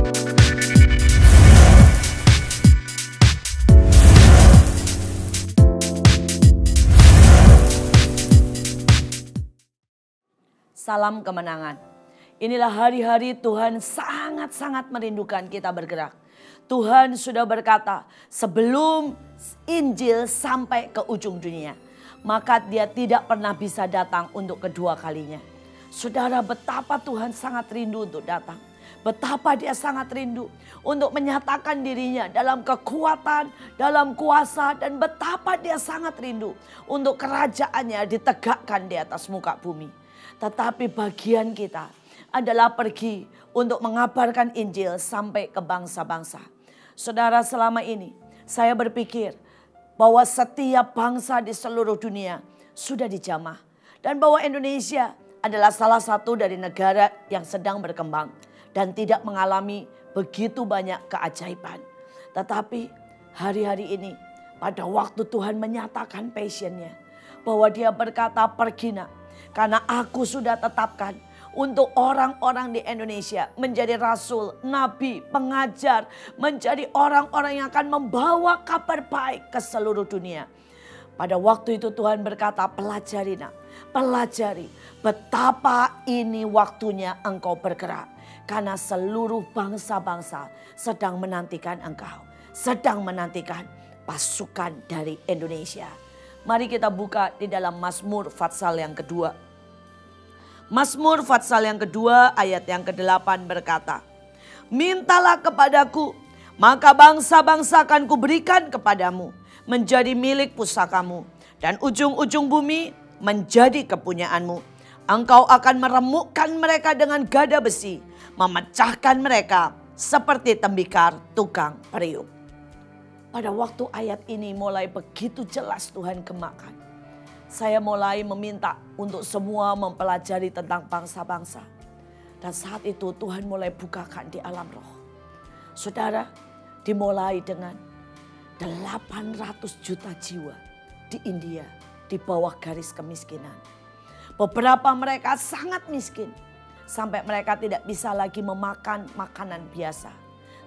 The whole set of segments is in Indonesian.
Salam kemenangan. Inilah hari-hari Tuhan sangat-sangat merindukan kita bergerak. Tuhan sudah berkata sebelum Injil sampai ke ujung dunia, maka dia tidak pernah bisa datang untuk kedua kalinya. Saudara, betapa Tuhan sangat rindu untuk datang. Betapa dia sangat rindu untuk menyatakan dirinya dalam kekuatan, dalam kuasa. Dan betapa dia sangat rindu untuk kerajaannya ditegakkan di atas muka bumi. Tetapi bagian kita adalah pergi untuk mengabarkan Injil sampai ke bangsa-bangsa. Saudara, selama ini saya berpikir bahwa setiap bangsa di seluruh dunia sudah dijamah. Dan bahwa Indonesia adalah salah satu dari negara yang sedang berkembang dan tidak mengalami begitu banyak keajaiban. Tetapi hari-hari ini pada waktu Tuhan menyatakan passionnya, bahwa dia berkata, pergi nak. Karena aku sudah tetapkan untuk orang-orang di Indonesia menjadi rasul, nabi, pengajar. Menjadi orang-orang yang akan membawa kabar baik ke seluruh dunia. Pada waktu itu Tuhan berkata, pelajari nak, pelajari betapa ini waktunya engkau bergerak. Karena seluruh bangsa-bangsa sedang menantikan engkau. Sedang menantikan pasukan dari Indonesia. Mari kita buka di dalam Mazmur Fatsal yang kedua. Mazmur Fatsal yang kedua ayat yang ke-8 berkata, mintalah kepadaku, maka bangsa-bangsa akan kuberikan kepadamu, menjadi milik pusakamu, dan ujung-ujung bumi menjadi kepunyaanmu. Engkau akan meremukkan mereka dengan gada besi, memecahkan mereka seperti tembikar tukang periuk. Pada waktu ayat ini mulai begitu jelas Tuhan gemakan. Saya mulai meminta untuk semua mempelajari tentang bangsa-bangsa. Dan saat itu Tuhan mulai bukakan di alam roh. Saudara, dimulai dengan 800 juta jiwa di India di bawah garis kemiskinan. Beberapa mereka sangat miskin. Sampai mereka tidak bisa lagi memakan makanan biasa.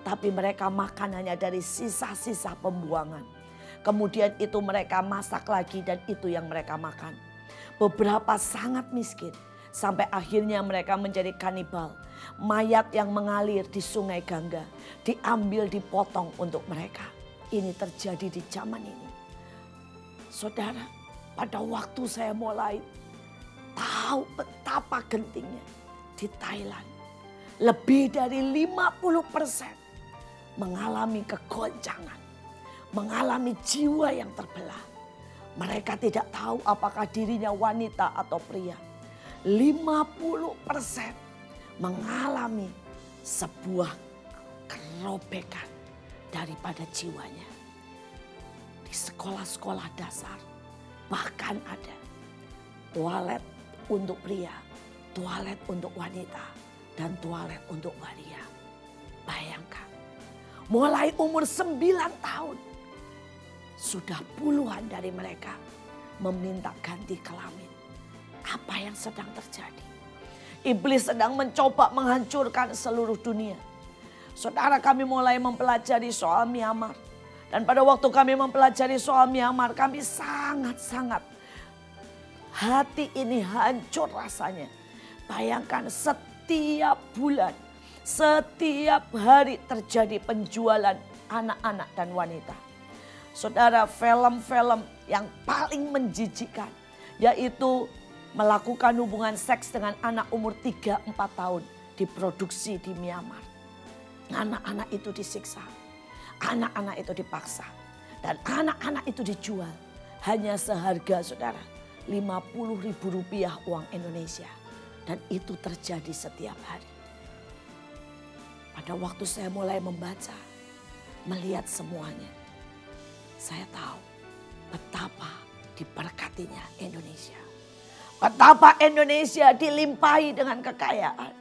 Tapi mereka makan hanya dari sisa-sisa pembuangan. Kemudian itu mereka masak lagi dan itu yang mereka makan. Beberapa sangat miskin. Sampai akhirnya mereka menjadi kanibal. Mayat yang mengalir di sungai Gangga diambil, dipotong untuk mereka. Ini terjadi di zaman ini. Saudara, pada waktu saya mulai tahu betapa gentingnya di Thailand. Lebih dari 50% mengalami kegoncangan, mengalami jiwa yang terbelah. Mereka tidak tahu apakah dirinya wanita atau pria. 50% mengalami sebuah kerobekan daripada jiwanya. Di sekolah-sekolah dasar bahkan ada toilet untuk pria, toilet untuk wanita, dan toilet untuk waria. Bayangkan. Mulai umur 9 tahun. Sudah puluhan dari mereka meminta ganti kelamin. Apa yang sedang terjadi? Iblis sedang mencoba menghancurkan seluruh dunia. Saudara, kami mulai mempelajari soal Myanmar. Dan pada waktu kami mempelajari soal Myanmar, kami sangat-sangat hati ini hancur rasanya. Bayangkan setiap bulan, setiap hari terjadi penjualan anak-anak dan wanita. Saudara, film-film yang paling menjijikkan yaitu melakukan hubungan seks dengan anak umur 3-4 tahun diproduksi di Myanmar. Anak-anak itu disiksa, anak-anak itu dipaksa, dan anak-anak itu dijual hanya seharga, saudara, Rp50.000 uang Indonesia. Dan itu terjadi setiap hari. Pada waktu saya mulai membaca, melihat semuanya, saya tahu betapa diberkatinya Indonesia. Betapa Indonesia dilimpahi dengan kekayaan,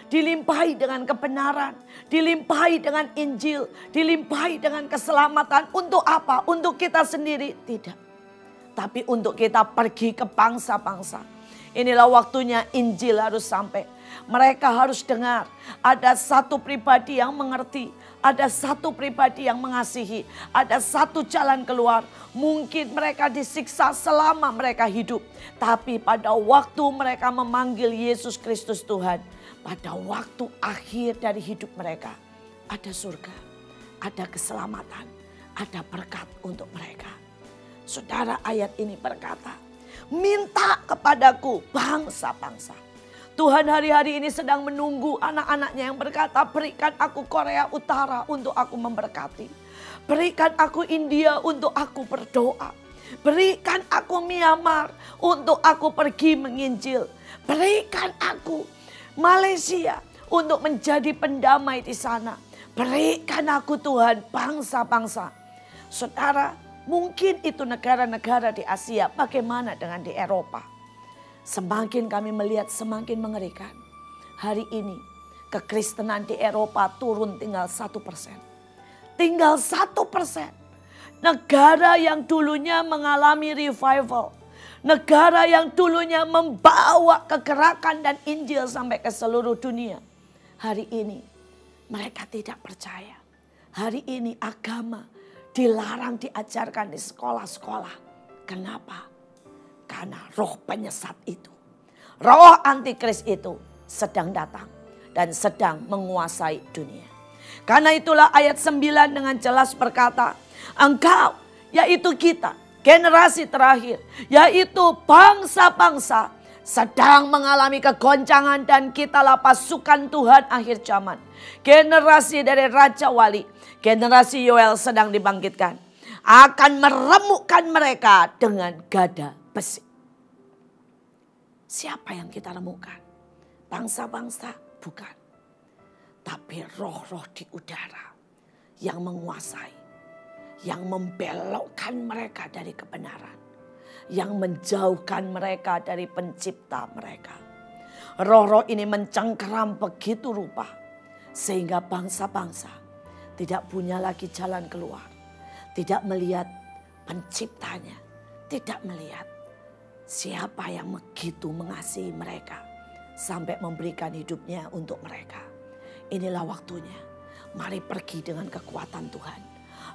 dilimpahi dengan kebenaran, dilimpahi dengan Injil, dilimpahi dengan keselamatan. Untuk apa? Untuk kita sendiri? Tidak. Tapi untuk kita pergi ke bangsa-bangsa. Inilah waktunya Injil harus sampai. Mereka harus dengar ada satu pribadi yang mengerti, ada satu pribadi yang mengasihi, ada satu jalan keluar. Mungkin mereka disiksa selama mereka hidup, tapi pada waktu mereka memanggil Yesus Kristus Tuhan, pada waktu akhir dari hidup mereka, ada surga, ada keselamatan, ada berkat untuk mereka. Saudara, ayat ini berkata, minta kepadaku bangsa-bangsa. Tuhan hari-hari ini sedang menunggu anak-anaknya yang berkata, berikan aku Korea Utara untuk aku memberkati. Berikan aku India untuk aku berdoa. Berikan aku Myanmar untuk aku pergi menginjil. Berikan aku Malaysia untuk menjadi pendamai di sana. Berikan aku Tuhan bangsa-bangsa. Saudara, mungkin itu negara-negara di Asia, bagaimana dengan di Eropa? Semakin kami melihat semakin mengerikan. Hari ini kekristenan di Eropa turun tinggal 1%. Tinggal 1%. Negara yang dulunya mengalami revival. Negara yang dulunya membawa kegerakan dan Injil sampai ke seluruh dunia. Hari ini mereka tidak percaya. Hari ini agama dilarang diajarkan di sekolah-sekolah. Kenapa? Karena roh penyesat itu, roh antikris itu sedang datang dan sedang menguasai dunia. Karena itulah ayat 9 dengan jelas berkata, engkau, yaitu kita, generasi terakhir, yaitu bangsa-bangsa, sedang mengalami kegoncangan dan kitalah pasukan Tuhan akhir zaman. Generasi dari Raja Wali, generasi Yoel sedang dibangkitkan, akan meremukkan mereka dengan gada besi. Siapa yang kita remukkan? Bangsa-bangsa? Bukan. Tapi roh-roh di udara yang menguasai, yang membelokkan mereka dari kebenaran, yang menjauhkan mereka dari pencipta mereka. Roh-roh ini mencengkeram begitu rupa sehingga bangsa-bangsa tidak punya lagi jalan keluar, tidak melihat penciptanya, tidak melihat siapa yang begitu mengasihi mereka sampai memberikan hidupnya untuk mereka. Inilah waktunya. Mari pergi dengan kekuatan Tuhan.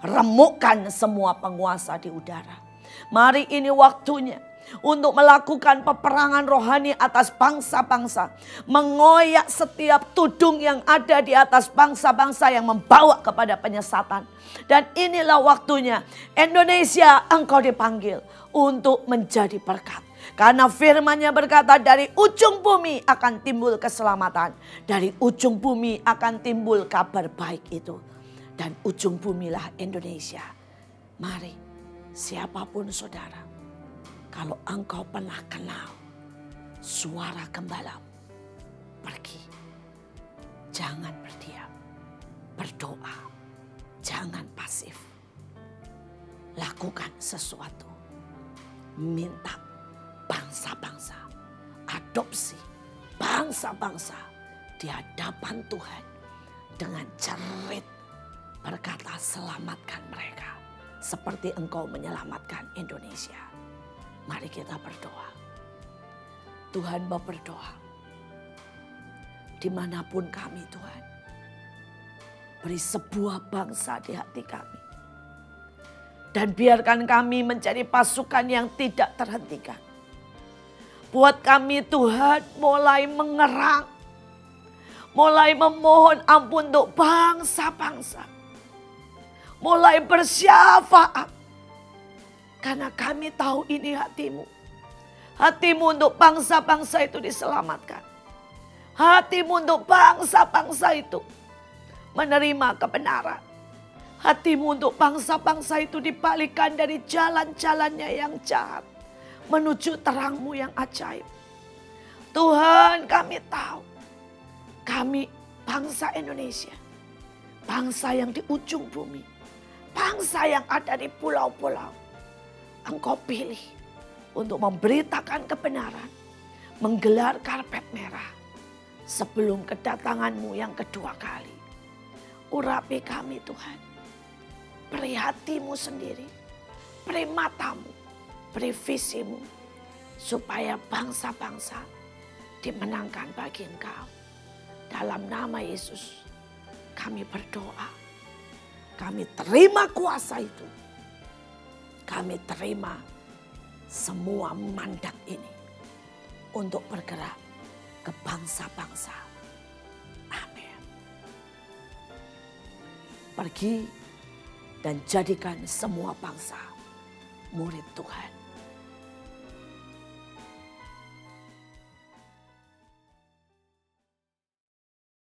Remukkan semua penguasa di udara. Mari ini waktunya untuk melakukan peperangan rohani atas bangsa-bangsa. Mengoyak setiap tudung yang ada di atas bangsa-bangsa yang membawa kepada penyesatan. Dan inilah waktunya Indonesia, engkau dipanggil untuk menjadi berkat. Karena firman-Nya berkata dari ujung bumi akan timbul keselamatan. Dari ujung bumi akan timbul kabar baik itu. Dan ujung bumilah Indonesia. Mari siapapun saudara, kalau engkau pernah kenal suara gembalamu, pergi. Jangan berdiam, berdoa. Jangan pasif. Lakukan sesuatu. Minta bangsa-bangsa, adopsi bangsa-bangsa di hadapan Tuhan dengan cerit berkata, selamatkan mereka seperti engkau menyelamatkan Indonesia. Mari kita berdoa. Tuhan, Bapa, berdoa dimanapun kami, Tuhan, beri sebuah bangsa di hati kami. Dan biarkan kami menjadi pasukan yang tidak terhentikan. Buat kami Tuhan mulai mengerang. Mulai memohon ampun untuk bangsa-bangsa. Mulai bersyafaat. Karena kami tahu ini hatimu. Hatimu untuk bangsa-bangsa itu diselamatkan. Hatimu untuk bangsa-bangsa itu menerima kebenaran. Hatimu untuk bangsa-bangsa itu dibalikkan dari jalan-jalannya yang jahat. Menuju terang-Mu yang ajaib. Tuhan, kami tahu. Kami bangsa Indonesia. Bangsa yang di ujung bumi. Bangsa yang ada di pulau-pulau. Engkau pilih untuk memberitakan kebenaran. Menggelar karpet merah. Sebelum kedatangan-Mu yang kedua kali. Urapi kami Tuhan. Beri hatimu sendiri. Beri matamu. Beri visimu. Supaya bangsa-bangsa dimenangkan bagi engkau. Dalam nama Yesus kami berdoa. Kami terima kuasa itu. Kami terima semua mandat ini untuk bergerak ke bangsa-bangsa. Amin. Pergi dan jadikan semua bangsa murid Tuhan.